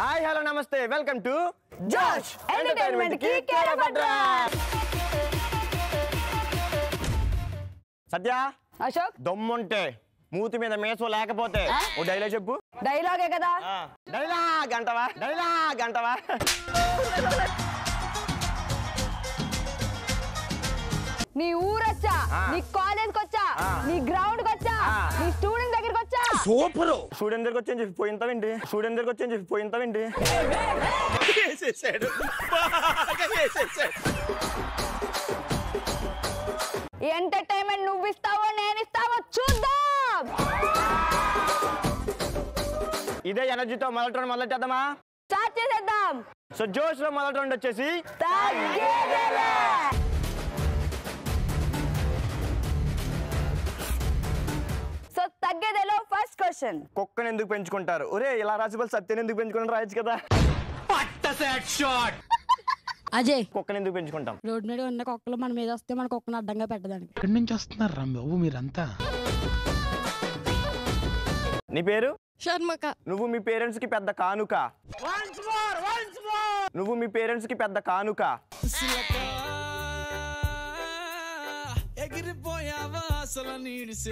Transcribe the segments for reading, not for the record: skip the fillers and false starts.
Hi hello నమస్తే welcome to జోష్ entertainment కి కేరపడ్రా. సత్య అశోక్ దమ్ముంటే మూతి మీద మేసో లేకపోతే ఓ డైలాగ్ చెప్పు. డైలాగే కదా. డైలాగ్ అంటవా నీ ఊరొచ్చా, నీ కాలేజ్ వచ్చా, నీ గ్రౌండ్ వచ్చా, నీ స్టూడెంట్ దగ్గరికి వచ్చా. సూపర్. స్టూడెంట్ దగ్గరికి వచ్చి చెప్పి పోయింతావేంటి ఎంటర్టైన్మెంట్ నువ్వు ఇస్తావో నేను ఇస్తావో చూద్దాం. ఇదే ఎనర్జీతో మొదలెట్టేద్దామా? స్టార్ట్ చేసేద్దాం. సో జోష్ లో మొదటి రౌండ్ వచ్చేసి తగ్గేదేలే. సో తగ్గేదేలో ఫస్ట్ క్వశ్చన్. కుక్కను ఎందుకు పెంచుకుంటారు? ఒరే ఇలా రాసిపోయి సత్యని ఎందుకు పెంచుకుంటారు రాయొచ్చు కదా. అజయ్ కుక్కను ఎందుకు పెంచుకుంటాం? రోడ్ మీద ఉన్న కుక్కలు మన మీద వస్తే మన కుక్కను అడ్డంగా పెట్టడానికి. ఎక్కడి నుంచి వస్తున్నారు రా బాబు మీరంతా? నీ పేరు? షర్మక. నువ్వు మీ పేరెంట్స్ కి పెద్ద కానుక. నువ్వు మీ పేరెంట్స్ కి పెద్ద కానుక.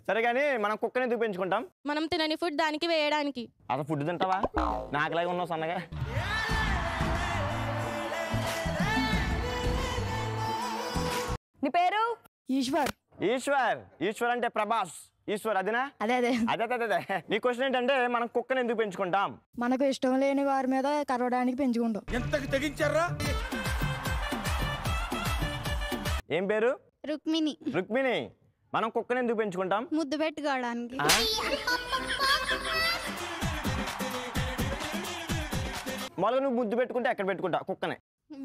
సరే గానీ మనం కుక్కని ఎందుకు పెంచుకుంటాం? మనం తినని ఫుడ్ దానికి వేయడానికి. అసలు ఫుడ్ తింటావా? నాకులాగా ఉన్నావు సన్నగా. నీ పేరు? ఈశ్వర్. ఈశ్వర్ అంటే ప్రభాస్. ఈశ్వర్ అదేనా? అదే అదే అదే. నీ క్వశ్చన్ ఏంటంటే మనం కుక్కని ఎందుకు పెంచుకుంటాం? మనకు ఇష్టం లేని వారి మీద కరవడానికి పెంచుకుంటాం. ఎంతకు తెగించారా? ఏం పేరు? రుక్మిణి. మనం కుక్కని ఎందుకు పెంచుకుంటాం? ముద్దు పెట్టుకోవడానికి. మొదలు నువ్వు ముద్దు పెట్టుకుంటే ఎక్కడ పెట్టుకుంటా? కుక్కనే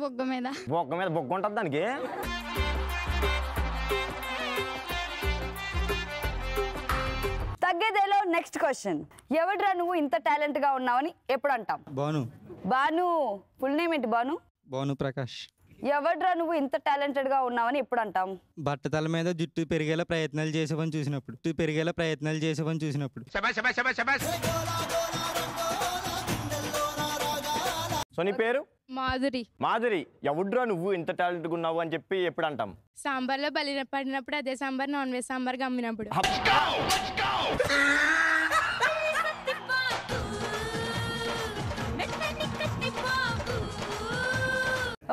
బొగ్గ మీద బొగ్గ ఉంటుంది దానికి. తగ్గేదేలో నెక్స్ట్ క్వశ్చన్. ఎవడ్రా నువ్వు ఇంత టాలెంట్ గా ఉన్నావని ఎప్పుడు అంటాం? బాను. ఫుల్ నేమ్ ఏంటి? భాను ప్రకాష్. ఎవడ్రా నువ్వు ఇంత టాలెంటెడ్ గా ఉన్నావని ఎప్పుడు అంటాం? బట్టతల మీద జుట్టు పెరిగేలా ప్రయత్నాలు చేసేవని చూసినప్పుడు. సో నీ పేరు? మాధురి. ఎవడ్రా నువ్వు ఇంత టాలెంట్ గా ఉన్నావు అని చెప్పి ఎప్పుడు అంటాం? సాంబార్లో బలి పడినప్పుడు, అదే సాంబార్ నాన్ వెజ్ సాంబార్ గమ్మినప్పుడు.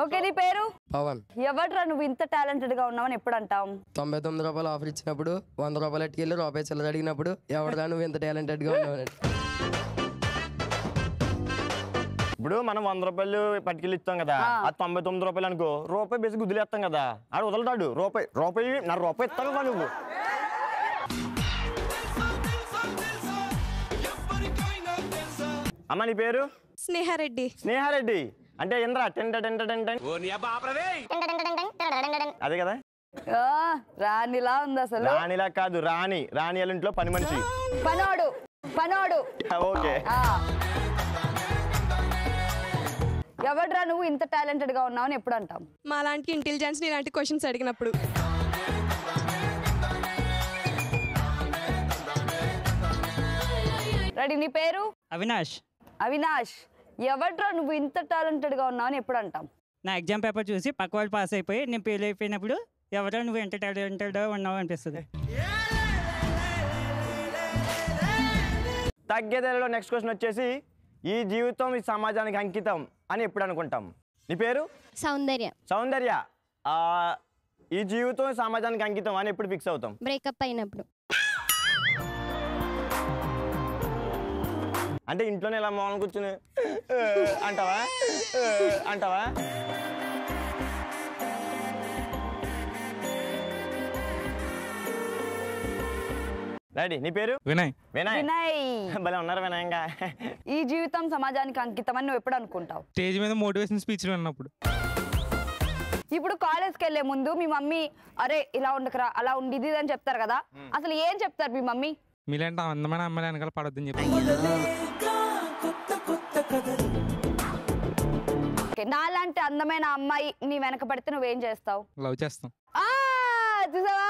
ఓకే, నీ పేరు? పవన్. ఎవడ్రా నువ్వు ఇంత టాలెంటెడ్ గా ఉన్నావని ఎప్పుడు అంటాం? 99 రూపాయలు ఆఫర్ ఇచ్చినప్పుడు 100 రూపాయలు ఎట్టుకెళ్ళి రూపాయి చిల్లర అడిగినప్పుడు ఎవడదా నువ్వు ఇంత టాలెంటెడ్ గా ఉన్నావు. ఇప్పుడు మనం 100 రూపాయలు పట్టుకెళ్ళి ఇస్తాం కదా, అది 99 రూపాయలు అనుకో, రూపాయి బేసి గుద్దులేస్తాం కదా, ఆడు వదలతాడు. రూపాయి ఇస్తాను కదా నువ్వు. అమ్మ నీ పేరు? స్నేహారెడ్డి అంటే ఏంద్రా? అదే కదా. రాణిలా ఉంది అసలు. రాణిలా కాదు, రాణి వాళ్ళ ఇంట్లో పని మనిషి. పనోడు. ఓకే. ఎవడ్రా నువ్వు ఇంత టాలెంటెడ్ గా ఉన్నావని ఎప్పుడు అంటాం? మా లాంటి ఇంటెలిజెన్స్ ఇలాంటి క్వశ్చన్స్ అడిగినప్పుడు. రెడీ? నీ పేరు? అవినాష్. ఎవడ్రా నువ్వు ఇంత టాలెంటెడ్ గా ఉన్నావని ఎప్పుడు అంటాం? నా ఎగ్జామ్ పేపర్ చూసి పక్క వాళ్ళు పాస్ అయిపోయి నేను ఫెయిల్ అయిపోయినప్పుడు ఎవరో నువ్వు ఎంత టాలెంటెడ్ ఉన్నావు అనిపిస్తుంది. తగ్గేదేలో నెక్స్ట్ క్వశ్చన్ వచ్చేసి ఈ జీవితం ఈ సమాజానికి అంకితం అని ఎప్పుడు అనుకుంటాం? నీ పేరు? సౌందర్య. ఈ జీవితం సమాజానికి అంకితం అని ఎప్పుడు ఫిక్స్ అవుతాం? బ్రేకప్ అయినప్పుడు. అంటే ఇంట్లోనే ఇలా మౌనం కూర్చుని అంటావా? రెడీ? నీ పేరు? వినయ్. భలే ఉన్నారు వినయంగా. ఈ జీవితం సమాజానికి అంకితం అని నువ్వు ఎప్పుడు అనుకుంటావు? స్టేజ్ మీద మోటివేషన్ స్పీచ్ విన్నప్పుడు. ఇప్పుడు కాలేజ్కి వెళ్లే ముందు మీ మమ్మీ అరే ఇలా ఉండకరా, అలా ఉండి ఇది అని చెప్తారు కదా, అసలు ఏం చెప్తారు మీ మమ్మీ? మీలాంటి అందమైన అమ్మాయిలు వెనకాల పడొద్దని చెప్పి. నాలాంటి అందమైన అమ్మాయి నీ వెనక పడితే నువ్వేం చేస్తావు? లవ్ చేస్తాం. చూసావా?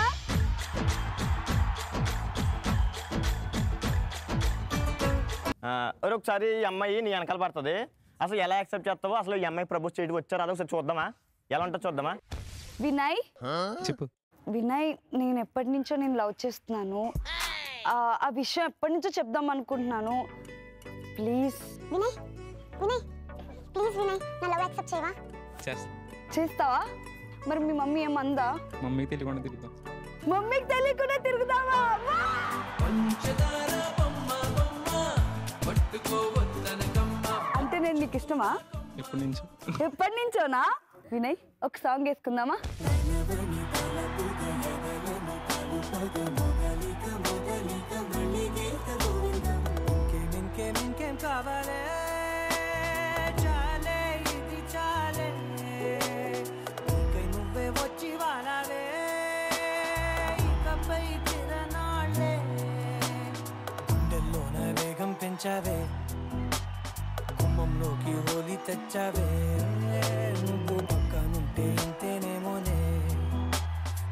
ఒకసారి ఈ అమ్మాయి నీ వెనకాల పడుతుంది, అసలు ఎలా యాక్సెప్ట్ చేస్తావో, అసలు ఈ అమ్మాయి ప్రపోజ్ చేయడం వచ్చారు అదొకసారి చూద్దామా, ఎలా ఉంటుందో చూద్దామా. వినయ్ చెప్పు. వినయ్, నేను ఎప్పటి నుంచో నేను లవ్ చేస్తున్నాను. ఆ విషయం ఎప్పటి నుంచో చెప్దాం అనుకుంటున్నాను. ప్లీజ్ వినయ్ వినయ్ ప్లీజ్ వినయ్ నా లవ్ యాక్సెప్ట్ చేయవా? చేస్తావా? మరి మీ మమ్మీ ఏమందా? మమ్మీకి తెలియకుండా తిరుగుతాం. మమ్మీకి తెలియకుండా తిరుగుతావా? అంటే నేను నీకు ఇష్టమా? ఎప్పటి నుంచోనా? వినయ్, ఒక సాంగ్ వేసుకుందామా? పెంచావే కుమ్మంలోకి హోలీ తెచ్చావే, నువ్వు పక్కనుంటే ఇంతేనేమోనే,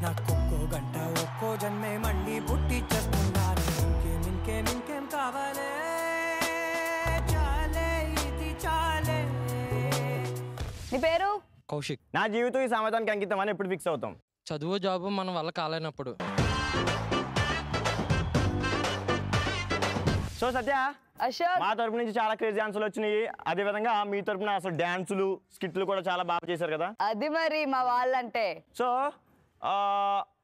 నాకొక్కో గంట ఒక్కో జన్మే మళ్ళీ పుట్టిచ్చేస్తున్నాను. ఇంకేం కావాలే, చాలే ఇది చాలే. నీ పేరు? కౌశిక్. నా జీవితం ఈ సమాజానికి అంకితం అని ఎప్పుడు ఫిక్స్ అవుతాం? చదువు జాబు మన వల్ల కాలేనప్పుడు. సో సత్య, అశోక్, మా తరపు నుంచి చాలా క్రేజీ ఆన్సర్లు వచ్చినాయి. అదే విధంగా మీ తరపున అసలు డాన్సులు స్కిట్లు కూడా చాలా బాగా చేశారు కదా. అది మరి మా వాళ్ళంటే. సో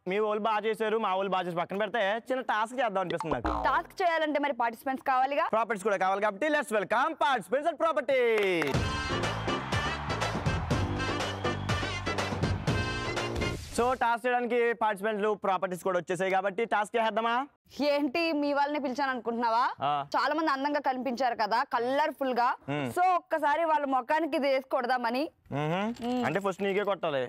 మీ వాళ్ళు బాగా చేశారు, మా వాళ్ళు బాగా చేసి పక్కన పెడితే చిన్న టాస్క్ చేద్దాం అనిపిస్తుంది నాకు. టాస్క్ చేయాలంటే మరి పార్టిసిపెంట్స్ కావాలిగా, ప్రాపర్టీస్ కూడా కావాలి కాబట్టి let's welcome participants and property. So task చేయడానికి పార్టిసిపెంట్లు ప్రాపర్టీస్ కూడా వచ్చేసాయి కాబట్టి టాస్క్ చేద్దామా? ఏంటి మీ వాళ్ళని పిలిచాను అనుకుంటున్నావా? చాలా మంది అందంగా కనిపించారు కదా, కలర్ఫుల్ గా. సో ఒక్కసారి వాళ్ళ ముఖానికి ఇది వేసి కొడదామని. అంటే ఫస్ట్ నీకే కొట్టాలి.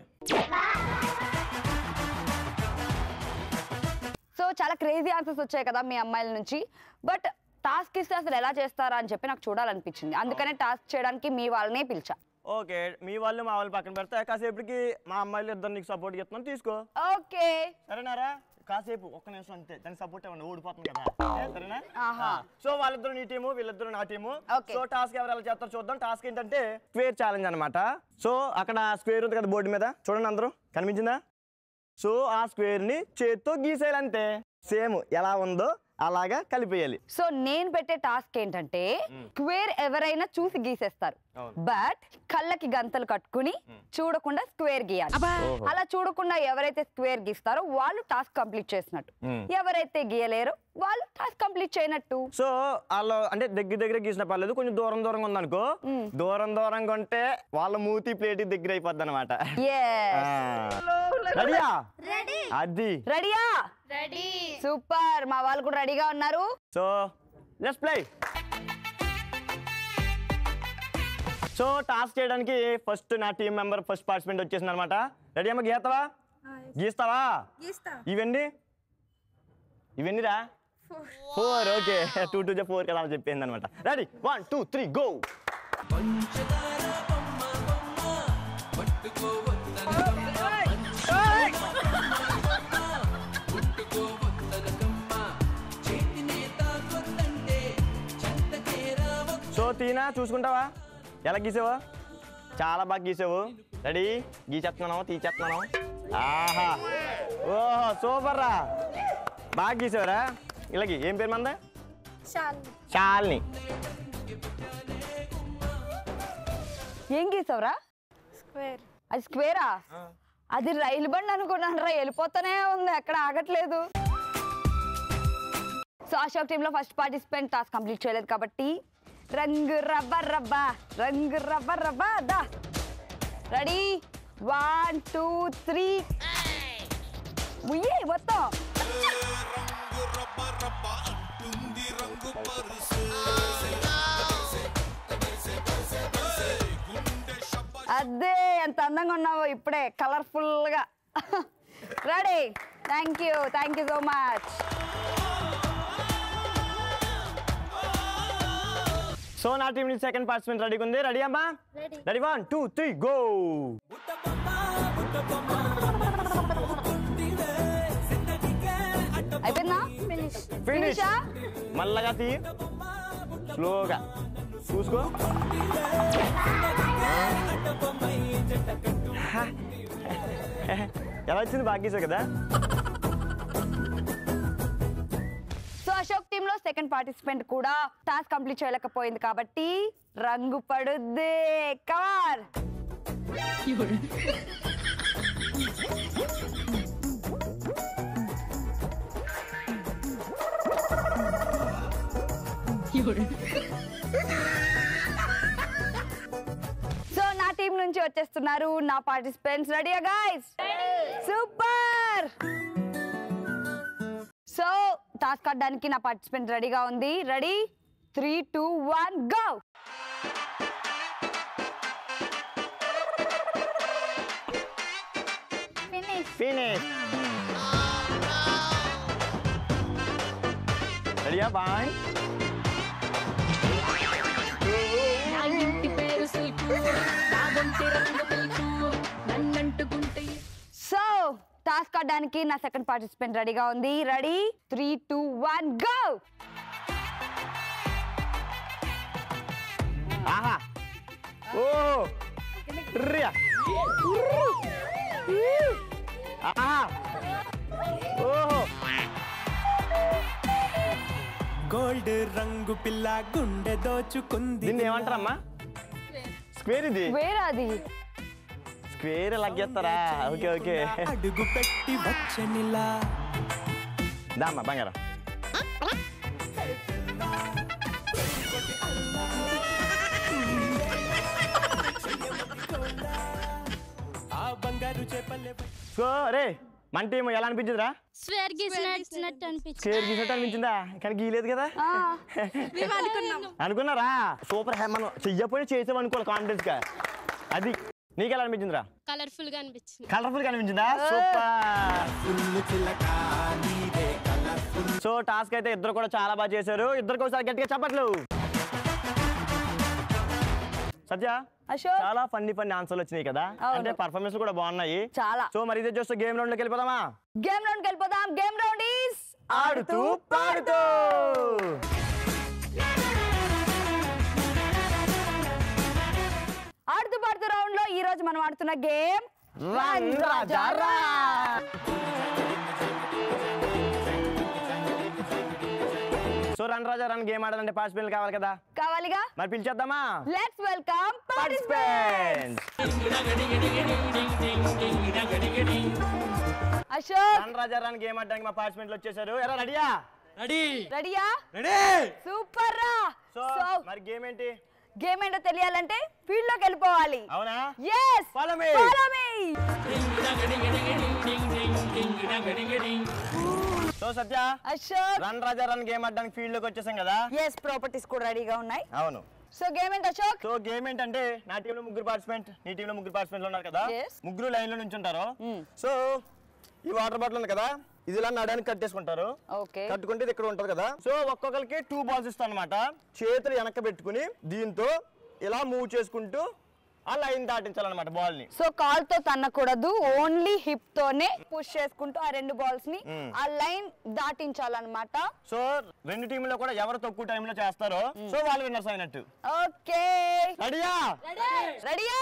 సో చాలా క్రేజీ ఆన్సర్స్ వచ్చాయి కదా మీ అమ్మాయిల నుంచి. బట్ టాస్క్ ఇస్తే అసలు ఎలా చేస్తారా అని చెప్పి నాకు చూడాలనిపించింది. అందుకనే టాస్క్ చేయడానికి మీ వాళ్ళనే పిలిచా. ఓకే, మీ వాళ్ళు మా వాళ్ళు పక్కన పెడితే కాసేపటికి మా అమ్మాయిలు ఇద్దరు నీకు సపోర్ట్ చేస్తున్నాను, తీసుకో. ఓకే సరేనారా? కాసేపు ఒక్క నిమిషం అంతే, దానికి సపోర్ట్ ఇవ్వండి, ఓడిపోతుంది కదా. సరేనా? సో వాళ్ళిద్దరు నీ టీము, వీళ్ళిద్దరు నా టీము. సో టాస్క్ ఎవరు ఎలా చేస్తారో చూద్దాం. టాస్క్ ఏంటంటే స్క్వేర్ ఛాలెంజ్ అనమాట. సో అక్కడ స్క్వేర్ ఉంది కదా బోర్డు మీద, చూడండి అందరూ, కనిపించిందా? సో ఆ స్క్వేర్ ని చేత్తో గీసేయాలంటే సేమ్ ఎలా ఉందో అలాగా కలిపేయాలి. సో నేను పెట్టే టాస్క్ ఏంటంటే స్క్వేర్ ఎవరైనా చూసి గీసేస్తారు, బట్ కళ్ళకి గంతలు కట్టుకుని చూడకుండా స్క్వేర్ గీయాలి. అలా చూడకుండా ఎవరైతే స్క్వేర్ గీస్తారో వాళ్ళు టాస్క్ కంప్లీట్ చేసినట్టు, ఎవరైతే గీయలేరో వాళ్ళు టాస్క్ కంప్లీట్ చేయనట్టు. సో వాళ్ళు అంటే దగ్గర గీసిన పర్లేదు, కొంచెం దూరంగా ఉందనుకో, దూరంగా ఉంటే వాళ్ళ మూతి ప్లేట్ దగ్గర అయిపోద్ది అనమాట. రెడీయా? అది రెడీయా? రెడీ. సూపర్, మా వాళ్ళు కూడా రెడీగా ఉన్నారు. So let's play. So task చేయడానికి ఫస్ట్ నా టీం మెంబర్ ఫస్ట్ పార్టిసిపెంట్ వచ్చేసింది అనమాట. రెడీ అమ్మ? గీస్తావా? ఇవన్నీ రా 4. ఓకే, 2 to 4 కదా చెప్పింది అనమాట. Ready, 1 2 3 go. సో తీనా, చూసుకుంటావా ఎలా గీసావా? చాలా బాగా గీసావు. రెడీ, గీచేస్తున్నాను, తీసేస్తున్నాను. ఆహా, ఓహో సూపర్ రా, బాగా గీసావరా. ఇలాగే ఏం పేరు మంద? శాలిని. ఏం గీసావురా? స్క్వేర్. అది స్క్వేరా? అది రైలు బండి అనుకున్నాను రా, వెళ్ళిపోతానే ఉంది, ఎక్కడ ఆగట్లేదు. సో అశోక్ టీంలో ఫస్ట్ పార్టిసిపెంట్ టాస్క్ కంప్లీట్ చేయలేదు కాబట్టి రంగు రబ్బా దా. రెడీ, 1 2 3 ఉయ్యే మొత్తం. అదే ఎంత అందంగా ఉన్నావో ఇప్పుడే, కలర్ఫుల్ గా. Ready, thank you so much. So నా టీం నుంచి సెకండ్ పార్టిసిపెంట్ రెడీగా ఉంది. రెడీ అమ్మా? Ready, 1 2 3 go. అయిపోయిందా? ఫినిష్. మళ్ళగా తీ. స్లోగా చూసుకో. ఎలా వచ్చింది బాగా గీసావు కదా. సో అశోక్ టీమ్ లో సెకండ్ పార్టిసిపెంట్ కూడా టాస్క్ కంప్లీట్ చేయలేకపోయింది కాబట్టి రంగు పడుద్ది. కమాన్. సో నా టీం నుంచి వచ్చేస్తున్నారు నా పార్టిసిపెంట్స్. రెడీయా గైస్? సూపర్. సో టాస్క్ ఆడడానికి నా పార్టిసిపెంట్ రెడీగా ఉంది. రెడీ? 3, 2, 1 గో. ఫినిష్. రెడీయా? బాయ్. సో టాస్క్ ఆడడానికి నా సెకండ్ పార్టిసిపెంట్ రెడీగా ఉంది. రెడీ? 3, 2, 1 గో. ఆహా. ఓ రియా. ఆహా. ఓహో. గోల్డ్ రంగు పిల్ల గుండె దోచుకుంది. దీన్ని ఏమంటారమ్మా? స్క్వేర్. ఇది వేరాది స్క్వేర్ లాగేస్తారా? Okay okay. అడుగు పెట్టి వచ్చనిలా. దామ్మా బంగారం. ఆ బంగారు చేపలే. సో రే మన టీం ఎలా అనిపించిందిరా? స్క్వేర్ గీసినట్టు అనిపించింది. స్క్వేర్ గీసినట్టు అనిపించిందా? కానీ గీలేదు కదా. అనుకున్నారా? సూపర్. మనం చెయ్యపోయి చేసాం అనుకోవాలి కాన్ఫిడెన్స్ గా. అది నీకు ఎలా అనిపించిందిరా? కలర్ఫుల్ గా అనిపించింది. కలర్ఫుల్ గా అనిపించిందా? సూపర్. సో టాస్క్ అయితే ఇద్దరు కూడా చాలా బాగా చేశారు. ఇద్దరికి ఒకసారి గట్టిగా చప్పట్లు. సత్య, అశోక్, చాలా ఫన్నీ ఆన్సర్లు వచ్చినాయి కదా. అంటే పర్ఫార్మెన్స్ కూడా బాగున్నాయి చాలా. సో మరి ఇదే చూస్తే గేమ్ రౌండ్ లోకి వెళ్ళిపోదామా? గేమ్ రౌండ్కి వెళ్ళిపోదాం. గేమ్ రౌండ్ ఈస్ ఆడుతూ పాడుతూ. ఆడుతూ పాడుతూ రౌండ్ లో ఈ రోజు మనం ఆడుతున్న game run Raja run. So run Raja run game ఆడాలంటే పార్టిసిపెంట్లు కావాలి కదా. కావాలిగా. మరి పిలిచేద్దామా? Let's welcome participants. Ashok, run Raja run game ఆడడానికి మా పార్టిసిపెంట్లు వచ్చేసారు. ఎలా రెడీయా? రెడీయా? రెడీ. సూపర్ రా. సో మరి గేమ్ ఏంటి? గేమ్ ఏంటో తెలియాలంటే ఫీల్డ్ లోకి వెళ్ళిపోవాలి. అవునా? yes follow me. So Satya, Ashok, run Raja run game ఆడడానికి ఫీల్డ్ లోకి వచ్చేసాం కదా. yes ప్రాపర్టీస్ కూడా రెడీగా ఉన్నాయి. అవును. సో గేమ్ ఏంటి అశోక్? సో గేమ్ ఏంటంటే నా టీంలో ముగ్గురు పార్టిసిపెంట్, నీ టీంలో ముగ్గురు పార్టిసిపెంట్లు ఉన్నారు కదా. Yes. ముగ్గురు లైన్ లో నుంచి ఉంటారు. సో ఈ వాటర్ బాటిల్ ఉంది కదా, ఇది ఇలా నడానికి కట్టేసుకుంటారు. ఓకే. కట్టుకుంటే ఇది ఇక్కడ ఉంటది కదా. సో ఒక్కొక్కరికి 2 balls ఇస్తాను అనమాట. చేతులు వెనక పెట్టుకుని దీంతో ఇలా మూవ్ చేసుకుంటూ ఆ లైన్ దాటించాలన్నమాట బాల్ ని. సో కాల్ తో తన్నకూడదు, ఓన్లీ హిప్ తోనే పుష్ చేసుకుంటూ ఆ 2 balls ని ఆ లైన్ దాటించాలన్నమాట. సో 2 టీంలో కూడా ఎవరు తక్కువ టైంలో చేస్తారో సో వాళ్ళు విన్నర్స్ అయినట్టు. ఓకే. రెడీయా? రెడీయా?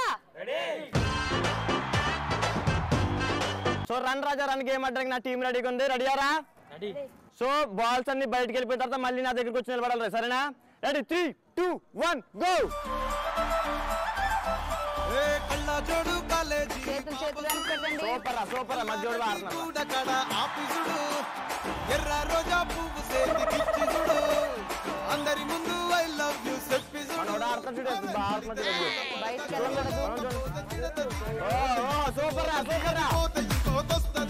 So run Raja run game ఆడడానికి నా టీం రెడీగా ఉంది. రెడీయారా? సో బాల్స్ అన్ని బయటకు వెళ్ళిపోయిన తర్వాత మళ్ళీ నా దగ్గరికి వచ్చి నిలబడాలి. సరేనా? రెడీ? 3, 2, 1 గో. చేతులు చేతులు వెనక్కి పెట్టండి. Super super. మధ్యలో ఎర్ర రోజా పువ్వు చేతికిచ్చి చూడు, అందరి ముందు ఐ లవ్ యు చెప్పి చూడు. బయటికి వెళ్ళకూడదు. Super super.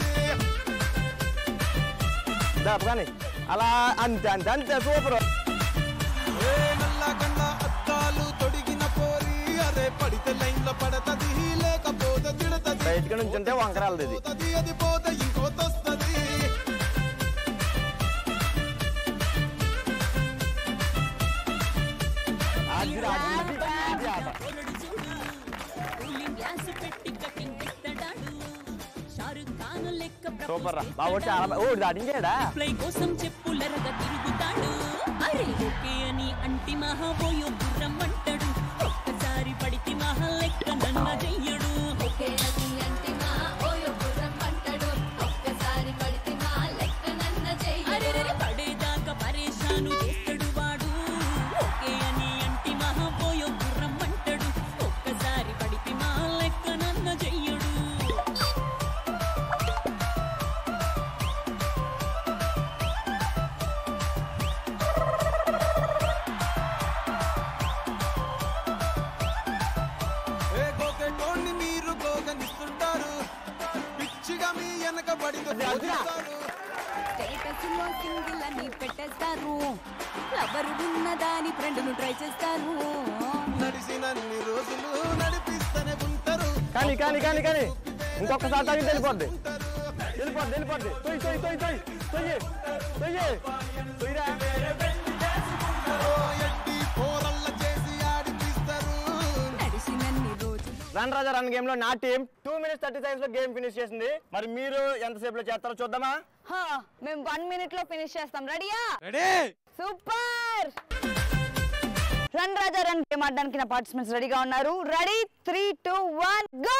కానీ అలా అంతే అంతే అంతే సూపర్. నల్ల కన్న అద్దాలు తొడిగిన పోరి, అరే పడితే లైన్ లో పడతది, లేకపోతే తిడతది. బయటకు నుంచి ఉంటే వంకరాలది ఇది. అది పోతే ఇంకోతొస్తది. గ్లాసు పెట్టి కటింగ్ పెట్టడాడు, షారుఖ్ ఖాన్ సూపర్ రా బాబు చాలా ఓ దాటించాడా కోసం చెప్పులరగా తిరుగుతాడు అరే ఓకే అని అంటి మహాబోయో గుర్రమ్మంటాడు ఒక్కసారి పడితే మహా లెక్క నన్న చెయ్యడు ఓకే అని అంటి మహాబోయో గుర్రమ్మంటాడు ఒక్కసారి పడితే మహా లెక్క నన్న చెయ్యడు పడేదాకా పరేషాను చేస్తాడు వాడు ఓకే అని అంటి మహాబోయో గుర్రమ్మంటాడు ఒక్కసారి పడితే మహా లెక్క నన్న చెయ్యడు స్టేటస్లో సింగిల్ అని పెట్టేస్తారు ఎవరు ఉన్నదాని ఫ్రెండ్ను ట్రై చేస్తారు నడిచినన్ని రోజులు నడిపిస్తూనే ఉంటారు కానీ కానీ కానీ కానీ ఇంకొకసారి తాగి వెళ్ళిపోద్ది వెళ్ళిపోద్ది వెళ్ళిపోద్ది తొయ్యి తొయ్యి తొయ్యి తొయ్యి తొయ్యి తొయ్యి తొయ్యిరా రన్ రాజా రన్ గేమ్ లో నా టీం 2 minutes 30 seconds లో గేమ్ ఫినిష్ చేసింది మరి మీరు ఎంతసేపు లో చేస్తారో చూద్దామా మేము 1 minute లో ఫినిష్ చేస్తాం రెడీయా ready super run Raja run game ఆడడానికి నా పార్టిసిపెంట్స్ రెడీగా ఉన్నారు రెడీ 3 2 1 గో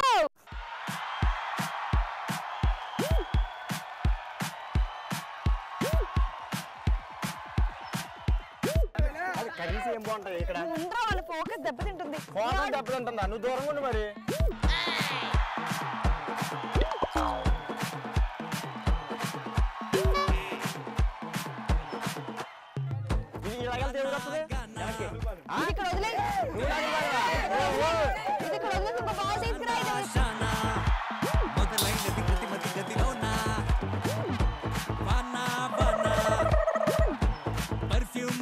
కనీసం ఏం బాగుంటాయి ఇక్కడ ఉండరా వాళ్ళ ఫోకస్ దెబ్బతింటుంది ఫోకస్ దెబ్బతింటుందా నువ్వు దూరంగా ఉండు మరి ఇది ఇలాగెళ్తే ఎవరు వస్తుంది ఇక్కడ వదిలే ఇది ఇక్కడ వదిలేసి ఒక బాల్ తీసుకురా మొదలైనది ప్రతిమతి గదిలోనా వానా వానా పర్ఫ్యూమ్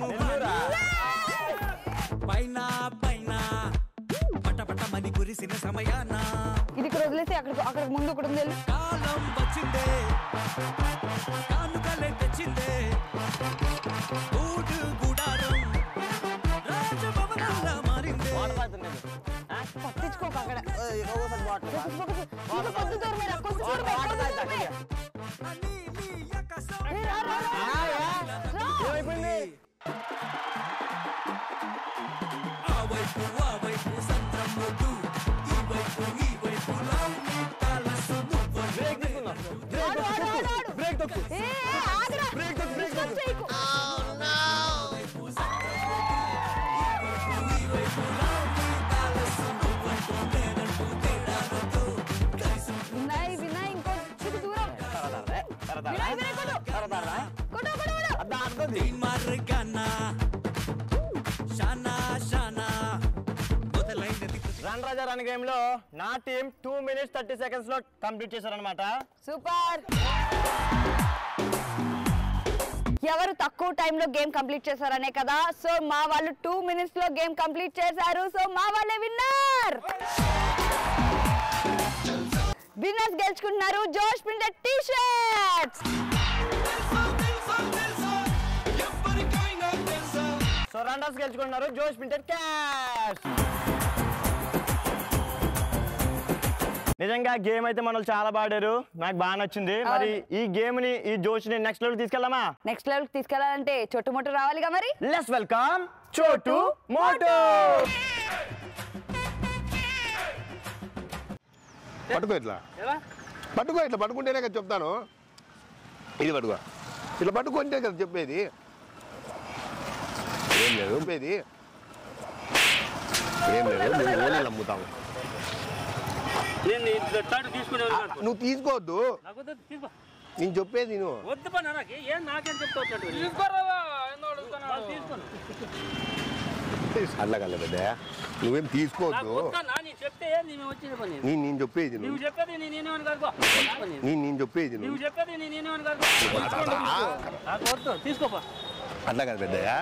పైన పైన పటపట మని కురిసిన సమయాన ఇది ఇక్కడ వదిలేసి అక్కడ ముందు ఒకటి ఉంది కాలం వచ్చిందే కానుకలే తెచ్చిందే ఊడు గుడారం రాజభవనంలా మారిందే పట్టించుకోక అక్కడ ఏమైపోయింది ఆ వైపు సంద్రం వద్దు ఈ వైపు కాలసు బ్రేక్ తీసుకుందాం బ్రేక్ తొక్కు బ్రేక్ తొక్కు బ్రేక్ తొక్కు రన్ రాజా రన్ గేమ్ లో నా టీం 2 minutes 30 seconds లో కంప్లీట్ చేశారన్నమాట సూపర్ ఎవరు తక్కువ టైంలో గేమ్ కంప్లీట్ చేశారనే కదా సో మా వాళ్ళు 2 minutes లో గేమ్ కంప్లీట్ చేశారు సో మా వాళ్ళే విన్నర్ విన్నర్స్ గెలుచుకుంటున్నారు Josh printed T shirts so runners గెలుచుకుంటున్నారు జోష్ ప్రింటెడ్ క్యాష్ నిజంగా గేమ్ అయితే మనల్ని చాలా బాడారు నాకు బాగా నచ్చింది మరి ఈ గేమ్ ని ఈ జోష్ ని నెక్స్ట్ లెవెల్ తీసుకెళ్దామా నెక్స్ట్ లెవెల్ తీసుకెళ్లాలంటే చోటు మోటు రావాలిగా మరి లెట్స్ వెల్కమ్ చోటు మోటు పట్టుకో ఇట్లా ఇట్లా పట్టుకుంటేనే కదా చెప్తాను ఇది పట్టుకో ఇట్లా పట్టుకుంటే కదా చెప్పేది ఏం లేదు చెప్పేది ఏం లేదు మేము ఓన్లీ నమ్ముతాము నువ్వు తీసుకోవద్దు నేను చెప్పేది నువ్వు అట్లా కల పెద్ద నువ్వేం తీసుకోవద్దు నేను చెప్పేది నేను చెప్పేది తీసుకోపా అట్లా కదా పెద్దయ్యా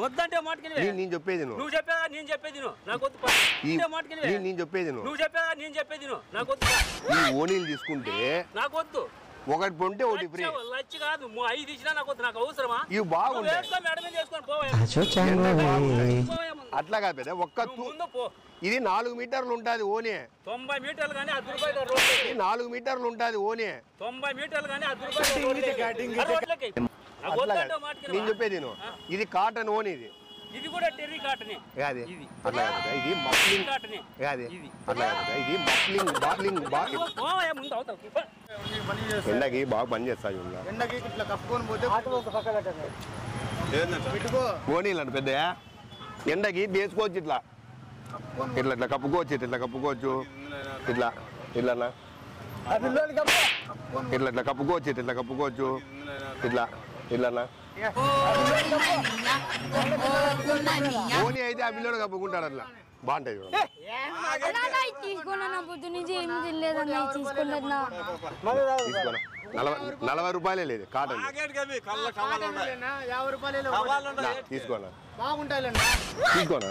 వద్దంటే మాటకి నేను చెప్పేది నువ్వు చెప్పేదా నేను చెప్పేది నాకు వద్దు నేను చెప్పేది నువ్వు చెప్పేదా నేను చెప్పేది నాకు వద్దు నువ్వు ఓనీలు తీసుకుంటే నాకు వద్దు ఒకటి పొంటే ఒకటి ఫ్రీ లచ్చి కాదు 5 ఇచ్చినా నాకు వద్దు నాకు అవసరమా ఇవి బాగుంటాయి మేడమే చేసుకొని పోవా అట్లా కాదు పెద్ద ఒక్క ఇది 4 మీటర్లు ఉంటుంది ఓనే 90 మీటర్లు కానీ 10 రూపాయలు 4 మీటర్లు ఉంటుంది ఓనే 90 మీటర్లు కానీ 10 రూపాయలు నేను చెప్పేది ఇది కాటన్ ఓన్ ఇది కూడా టెర్రీ కాటనే అది అట్లా కాదు ఇది మఫ్లింగ్ కాటనే అది అట్లా కాదు ఇది మఫ్లింగ్ ఎండకి బాగా పని చేస్తాయి ఎండకి ఇట్లా కప్పుకొని పోతే ఓనీలంట పెద్ద ఎండకి వేసుకోవచ్చు ఇట్లా ఇట్లా ఇట్లా కప్పుకోవచ్చు ఇట్లా కప్పుకోవచ్చు ఇట్లా ఇట్లా ఇట్లా ఇట్లా కప్పుకోవచ్చు ఇట్లా కప్పుకోవచ్చు ఇట్లా ఇట్లా ఓనీ అయితే ఆ పిల్లడు కప్పుకుంటాడు అట్లా బాగుంటాయి తీసుకున్నా పొద్దు నుంచి ఏం తినలేదన్నా తీసుకున్నా 40 రూపాయలే లేదు కాటన్ తీసుకోనా తీసుకోనా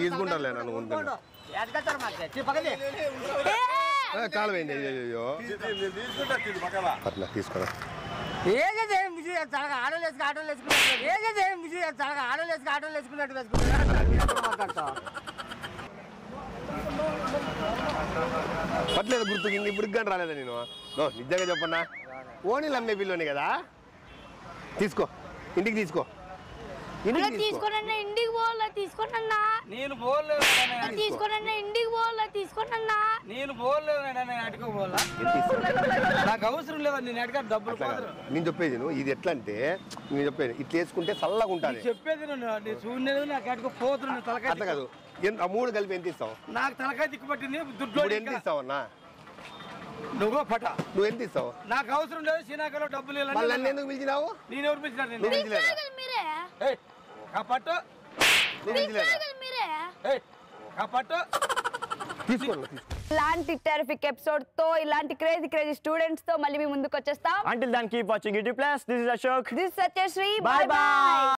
తీసుకుంటారులే నన్ను కాలం ఏంటి అయ్యో అట్లా తీసుకోనా పట్లేదు గుర్తుకి ఇప్పుడు కానీ రాలేదా నేను నిజంగా చెప్పన్నా ఓనీలు అమ్మే పిల్లోని కదా తీసుకో ఇంటికి తీసుకో ఇంటికి పోవాలా తీసుకోనన్నా నేను పోలేదు ఇంటికి పోవాలా తీసుకోనన్నా నేను పోలేదు అటుకోవాలా నాకు అవసరం లేదా నేను అడిగా డబ్బులు నేను చెప్పేది ఇది ఎట్లా అంటే నేను చెప్పేది ఇట్లా వేసుకుంటే చల్లగా ఉంటుంది చెప్పేది చూడలేదు నాకు అటుకోపోతున్నాను తలకాయ అట్లా కాదు ఆ 3 కలిపి ఎంత ఇస్తావు నాకు తలకాయ దిక్కుపట్టింది దుడ్డు ఎంత ఇస్తావు అన్నా నువ్వు పట నువ్వు ఎంత ఇస్తావు నాకు అవసరం లేదు శ్రీనాకలో డబ్బులు ఎందుకు పిలిచినావు నేను ఎవరు పిలిచినాను పట్టు ఇలాంటి టెరిఫిక్ ఎపిసోడ్ తో ఇలాంటి క్రేజీ స్టూడెంట్స్ తో మళ్ళీ మీ ముందుకు వచ్చేస్తాం. Until then, keep watching YouTube+. This is Ashok. This is Satyashree. Bye bye.